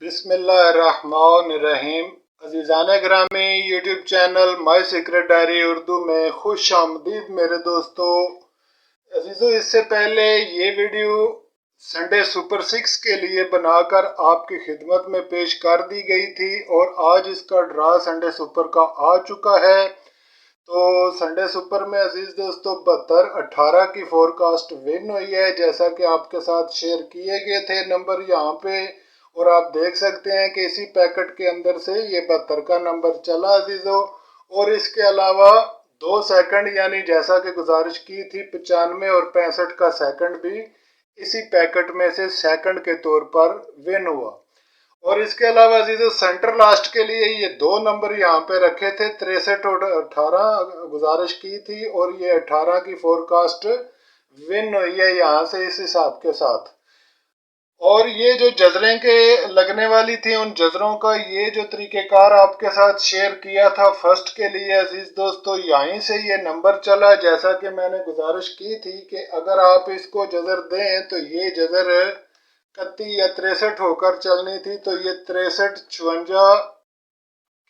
बिस्मिल्लाहिर्रहमानिर्रहीम। अज़ीज़ान गिरामी, YouTube channel my secret diary Urdu में खुश आमदीद मेरे दोस्तों। अजीज़ों, इससे पहले ये वीडियो संडे सुपर 6 के लिए बनाकर आपकी खिदमत में पेश कर दी गई थी और आज इसका ड्रा संडे सुपर का आ चुका है। तो संडे सुपर में अजीज़ दोस्तों 72-18 की फोरकास्ट विन हुई है, जैसा कि आपके साथ शेयर किए गए थे नंबर यहाँ पे। और आप देख सकते हैं कि इसी पैकेट के अंदर से ये 72 का नंबर चला अजीज़ों। और इसके अलावा 2 सेकंड यानी जैसा कि गुजारिश की थी 95 और 65 का सेकंड भी इसी पैकेट में से सेकंड के तौर पर विन हुआ। और इसके अलावा अजीज़ों सेंटर लास्ट के लिए ये 2 नंबर यहाँ पे रखे थे, 63 और 18 गुजारिश की थी और ये 18 की फोरकास्ट विन हुई है यहाँ से इस हिसाब के साथ। और ये जो जजरें के लगने वाली थी उन जजरों का ये जो तरीक़ेकार आपके साथ शेयर किया था फर्स्ट के लिए अजीज़ दोस्तों, यहीं से ये नंबर चला। जैसा कि मैंने गुजारिश की थी कि अगर आप इसको जजर दें तो ये जजर 31 या 63 होकर चलनी थी, तो ये 63-54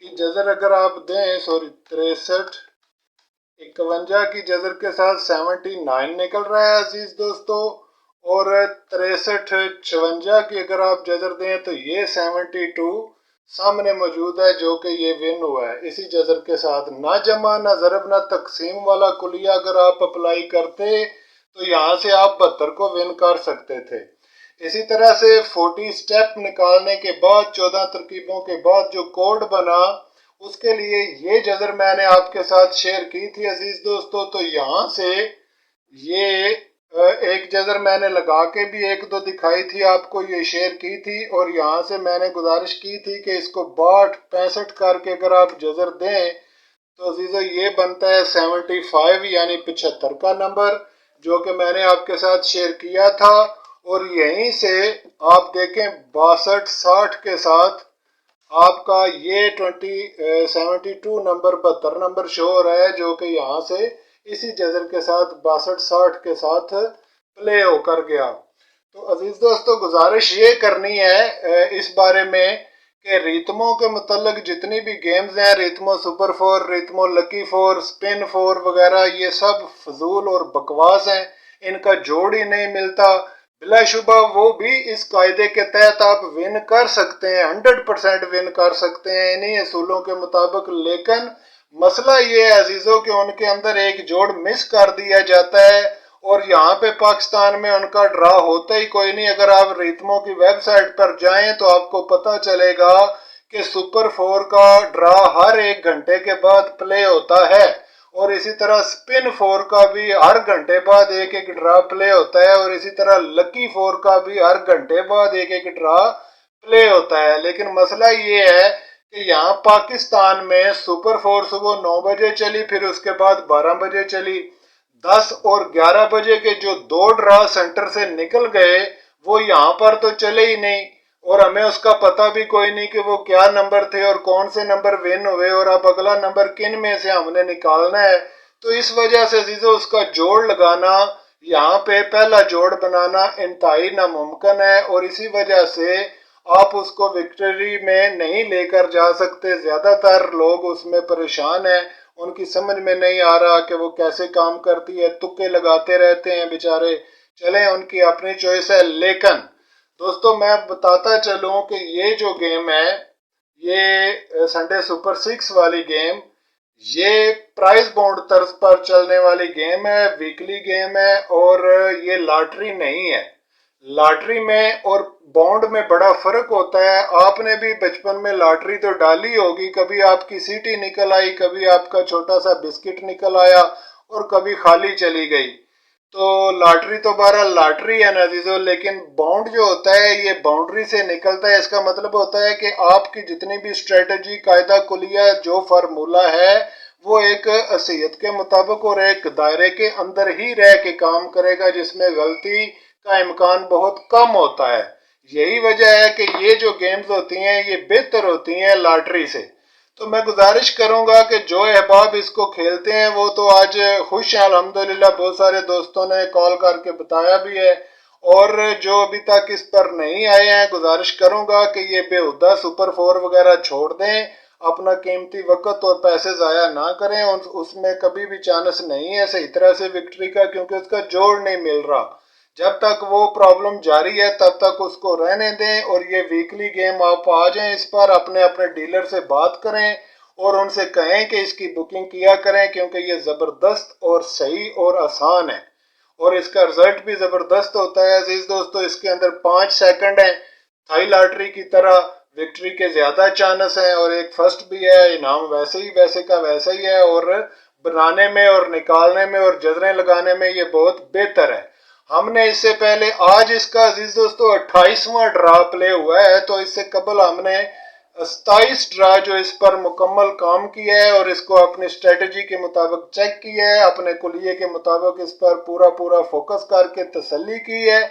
की जजर अगर आप दें, सॉरी 63-51 की जजर के साथ 79 निकल रहा है अजीज़ दोस्तों। और 63-54 की अगर आप जजर दें तो ये 72 सामने मौजूद है, जो कि ये विन हुआ है इसी जजर के साथ। ना जमा ना ज़रब ना तकसीम वाला कुलिया अगर आप अप्लाई करते तो यहाँ से आप 72 को विन कर सकते थे। इसी तरह से 40 स्टेप निकालने के बाद 14 तरकीबों के बाद जो कोड बना उसके लिए ये जजर मैंने आपके साथ शेयर की थी अजीज़ दोस्तों। तो यहाँ से ये एक जजर मैंने लगा के भी 1-2 दिखाई थी आपको, ये शेयर की थी। और यहाँ से मैंने गुजारिश की थी कि इसको 62-65 करके अगर आप जजर दें तो अजीज़ों ये बनता है 75 यानी 75 का नंबर, जो कि मैंने आपके साथ शेयर किया था। और यहीं से आप देखें 62-60 के साथ आपका ये 72 नंबर 72 नंबर शो हो रहा है, जो कि यहाँ से इसी जजर के साथ 62-60 के साथ प्ले होकर गया। तो अजीज दोस्तों गुजारिश ये करनी है इस बारे में कि रितमों के मतलब जितनी भी गेम्स हैं, रितमो सुपर 4, रितमो लकी 4, स्पिन 4 वगैरह, ये सब फजूल और बकवास हैं, इनका जोड़ ही नहीं मिलता। बिलाशुबा वो भी इस कायदे के तहत आप विन कर सकते हैं, 100% विन कर सकते हैं इन्हीं असूलों के मुताबिक। लेकिन मसला ये है अजीज़ों कि उनके अंदर एक जोड़ मिस कर दिया जाता है और यहाँ पे पाकिस्तान में उनका ड्रा होता ही कोई नहीं। अगर आप रितमों की वेबसाइट पर जाएं तो आपको पता चलेगा कि सुपर 4 का ड्रा हर 1 घंटे के बाद प्ले होता है और इसी तरह स्पिन 4 का भी हर घंटे बाद एक ड्रा प्ले होता है और इसी तरह लकी 4 का भी हर घंटे बाद एक ड्रा प्ले होता है। लेकिन मसला ये है कि यहाँ पाकिस्तान में सुपर 4 सुबह 9 बजे चली, फिर उसके बाद 12 बजे चली, 10 और 11 बजे के जो 2 ड्रा सेंटर से निकल गए वो यहाँ पर तो चले ही नहीं और हमें उसका पता भी कोई नहीं कि वो क्या नंबर थे और कौन से नंबर विन हुए और अब अगला नंबर किन में से हमने निकालना है। तो इस वजह से अजीजों उसका जोड़ लगाना, यहाँ पे पहला जोड़ बनाना इंतहाई नामुमकिन है और इसी वजह से आप उसको विक्ट्री में नहीं लेकर जा सकते। ज़्यादातर लोग उसमें परेशान हैं, उनकी समझ में नहीं आ रहा कि वो कैसे काम करती है, तुक्के लगाते रहते हैं बेचारे। चलें, उनकी अपनी चॉइस है। लेकिन दोस्तों मैं बताता चलूं कि ये जो गेम है, ये संडे सुपर 6 वाली गेम, ये प्राइस बॉन्ड तर्ज पर चलने वाली गेम है, वीकली गेम है और ये लॉटरी नहीं है। लॉटरी में और बॉन्ड में बड़ा फर्क होता है। आपने भी बचपन में लॉटरी तो डाली होगी, कभी आपकी सीटी निकल आई, कभी आपका छोटा सा बिस्किट निकल आया और कभी खाली चली गई। तो लॉटरी तो बहरहाल लॉटरी है ना अजीजों, लेकिन बॉन्ड जो होता है ये बाउंड्री से निकलता है। इसका मतलब होता है कि आपकी जितनी भी स्ट्रेटजी, कायदा कुलिया, जो फार्मूला है वो एक असलियत के मुताबिक और एक दायरे के अंदर ही रह के काम करेगा, जिसमें गलती का इम्कान बहुत कम होता है। यही वजह है कि ये जो गेम्स होती हैं ये बेहतर होती हैं लॉटरी से। तो मैं गुजारिश करूंगा कि जो अहबाब इसको खेलते हैं वो तो आज खुश हैं अल्हम्दुलिल्लाह, बहुत सारे दोस्तों ने कॉल करके बताया भी है। और जो अभी तक इस पर नहीं आए हैं, गुजारिश करूंगा कि ये बेहुदा सुपर 4 वगैरह छोड़ दें, अपना कीमती वक्त और पैसे ज़ाया ना करें। उसमें कभी भी चांस नहीं है सही तरह से विक्ट्री का, क्योंकि उसका जोड़ नहीं मिल रहा। जब तक वो प्रॉब्लम जारी है तब तक उसको रहने दें। और ये वीकली गेम आप आ जाएं इस पर, अपने अपने डीलर से बात करें और उनसे कहें कि इसकी बुकिंग किया करें, क्योंकि ये ज़बरदस्त और सही और आसान है और इसका रिजल्ट भी ज़बरदस्त होता है। अजीज दोस्तों, इसके अंदर 5 सेकंड है, थाई लॉटरी की तरह विक्ट्री के ज़्यादा चांस हैं और एक फर्स्ट भी है। इनाम वैसे का वैसा ही है और बनाने में और निकालने में और जजरें लगाने में ये बहुत बेहतर है। हमने इससे पहले आज इसका अजीज दोस्तों 28वां ड्रा प्ले हुआ है, तो इससे कबल हमने 27 ड्रा जो इस पर मुकम्मल काम किया है और इसको अपनी स्ट्रेटजी के मुताबिक चेक किया है, अपने कुलिये के मुताबिक इस पर पूरा फोकस करके तसल्ली की है,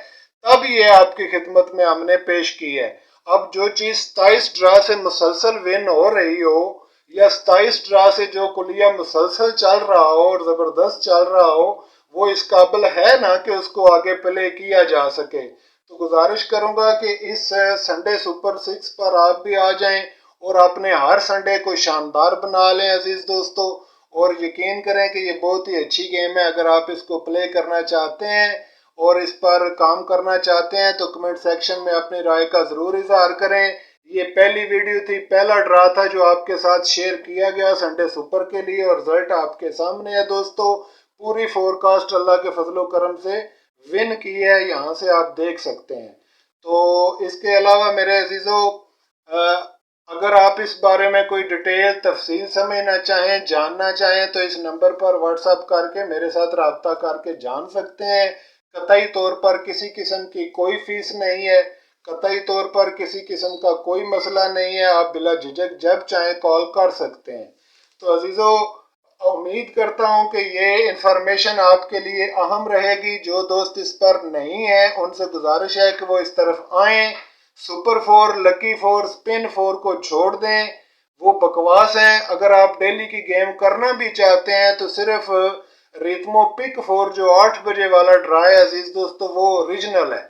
तब ये आपकी खिदमत में हमने पेश की है। अब जो चीज़ 27 ड्रा से मुसलसल विन हो रही हो या 27 ड्रा से जो कुलिया मुसलसल चल रहा हो और ज़बरदस्त चल रहा हो, वो इस काबिल है ना कि उसको आगे प्ले किया जा सके। तो गुजारिश करूंगा कि इस संडे सुपर 6 पर आप भी आ जाएं और अपने हर संडे को शानदार बना लें अजीज दोस्तों। और यकीन करें कि ये बहुत ही अच्छी गेम है। अगर आप इसको प्ले करना चाहते हैं और इस पर काम करना चाहते हैं तो कमेंट सेक्शन में अपनी राय का ज़रूर इजहार करें। ये पहली वीडियो थी, पहला ड्रा था जो आपके साथ शेयर किया गया संडे सुपर के लिए और रिजल्ट आपके सामने है दोस्तों। पूरी फोरकास्ट अल्लाह के फजलो करम से विन की है, यहाँ से आप देख सकते हैं। तो इसके अलावा मेरे अजीज़ों, अगर आप इस बारे में कोई डिटेल तफसील समझना चाहें, जानना चाहें, तो इस नंबर पर व्हाट्सअप करके मेरे साथ रब्ता करके जान सकते हैं। कतई तौर पर किसी किस्म की कोई फीस नहीं है, कतई तौर पर किसी किस्म का कोई मसला नहीं है। आप बिला झिझक जब चाहें कॉल कर सकते हैं। तो अजीज़ों, उम्मीद करता हूं कि ये इंफॉर्मेशन आपके लिए अहम रहेगी। जो दोस्त इस पर नहीं है उनसे गुजारिश है कि वो इस तरफ आएँ। सुपर 4, लकी 4, स्पिन 4 को छोड़ दें, वो बकवास हैं। अगर आप डेली की गेम करना भी चाहते हैं तो सिर्फ रिथमो पिक 4 जो 8 बजे वाला ड्रा है अजीज दोस्तों, वो ओरिजिनल है,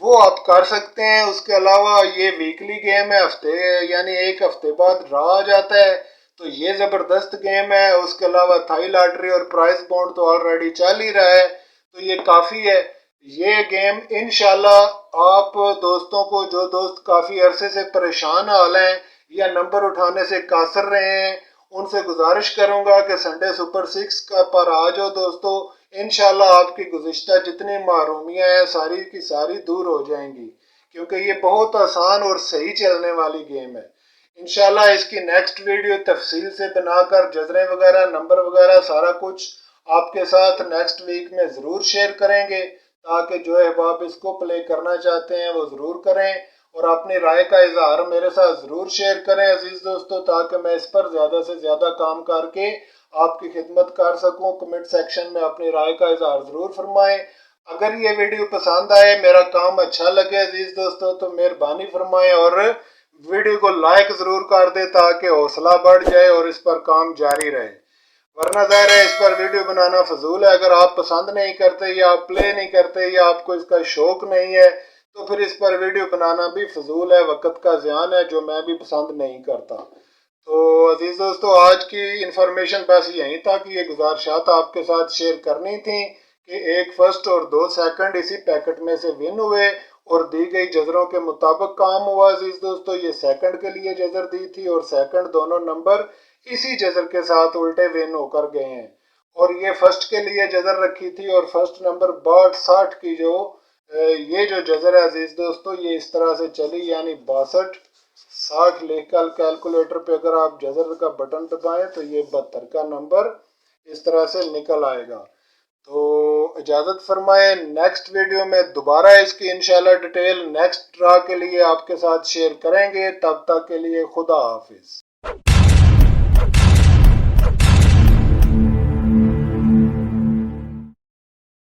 वो आप कर सकते हैं। उसके अलावा ये वीकली गेम है, हफ्ते यानी एक हफ्ते बाद ड्रा आ जाता है, तो ये ज़बरदस्त गेम है। उसके अलावा थाई लॉटरी और प्राइस बॉन्ड तो ऑलरेडी चल ही रहा है, तो ये काफ़ी है। ये गेम इंशाल्लाह आप दोस्तों को, जो दोस्त काफ़ी अरसे से परेशान हाल हैं या नंबर उठाने से कासर रहे हैं, उनसे गुजारिश करूंगा कि संडे सुपर 6 का पर आ जाओ दोस्तों। इंशाल्लाह आपकी गुज़िश्ता जितनी महरूमियाँ हैं सारी की सारी दूर हो जाएंगी, क्योंकि ये बहुत आसान और सही चलने वाली गेम है। इंशाल्लाह इसकी नेक्स्ट वीडियो तफसील से बनाकर जजरें वगैरह, नंबर वगैरह सारा कुछ आपके साथ नेक्स्ट वीक में ज़रूर शेयर करेंगे, ताकि जो अहबाब इसको प्ले करना चाहते हैं वो ज़रूर करें और अपनी राय का इजहार मेरे साथ ज़रूर शेयर करें अजीज़ दोस्तों, ताकि मैं इस पर ज़्यादा से ज़्यादा काम करके आपकी खिदमत कर सकूं। कमेंट सेक्शन में अपनी राय का इजहार ज़रूर फरमाएं। अगर ये वीडियो पसंद आए, मेरा काम अच्छा लगे अजीज़ दोस्तों, तो मेहरबानी फरमाएं और वीडियो को लाइक ज़रूर कर दे ताकि हौसला बढ़ जाए और इस पर काम जारी रहे। वरना ज़ाहिर है इस पर वीडियो बनाना फजूल है। अगर आप पसंद नहीं करते या आप प्ले नहीं करते या आपको इसका शौक नहीं है तो फिर इस पर वीडियो बनाना भी फजूल है, वक्त का ज़ियान है, जो मैं भी पसंद नहीं करता। तो अजीज़ दोस्तों, आज की इंफॉर्मेशन बस यहीं था कि ये गुजारिशात आपके साथ शेयर करनी थी कि एक फर्स्ट और 2 सेकंड इसी पैकेट में से विन हुए और दी गई जजरों के मुताबिक काम हुआ। अजीज़ दोस्तों, ये सेकंड के लिए जजर दी थी और सेकंड दोनों नंबर इसी जजर के साथ उल्टे विन होकर गए हैं। और ये फर्स्ट के लिए जजर रखी थी और फर्स्ट नंबर 62 की जो ये जो जजर है अजीज दोस्तों, ये इस तरह से चली, यानी 62 60 लेकर कैलकुलेटर पे अगर आप जजर का बटन दबाएं तो ये 72 का नंबर इस तरह से निकल आएगा। तो इजाज़त फरमाए, नेक्स्ट वीडियो में दोबारा इसकी इंशाल्लाह डिटेल नेक्स्ट ड्रा के लिए आपके साथ शेयर करेंगे। तब तक के लिए खुदा हाफिज।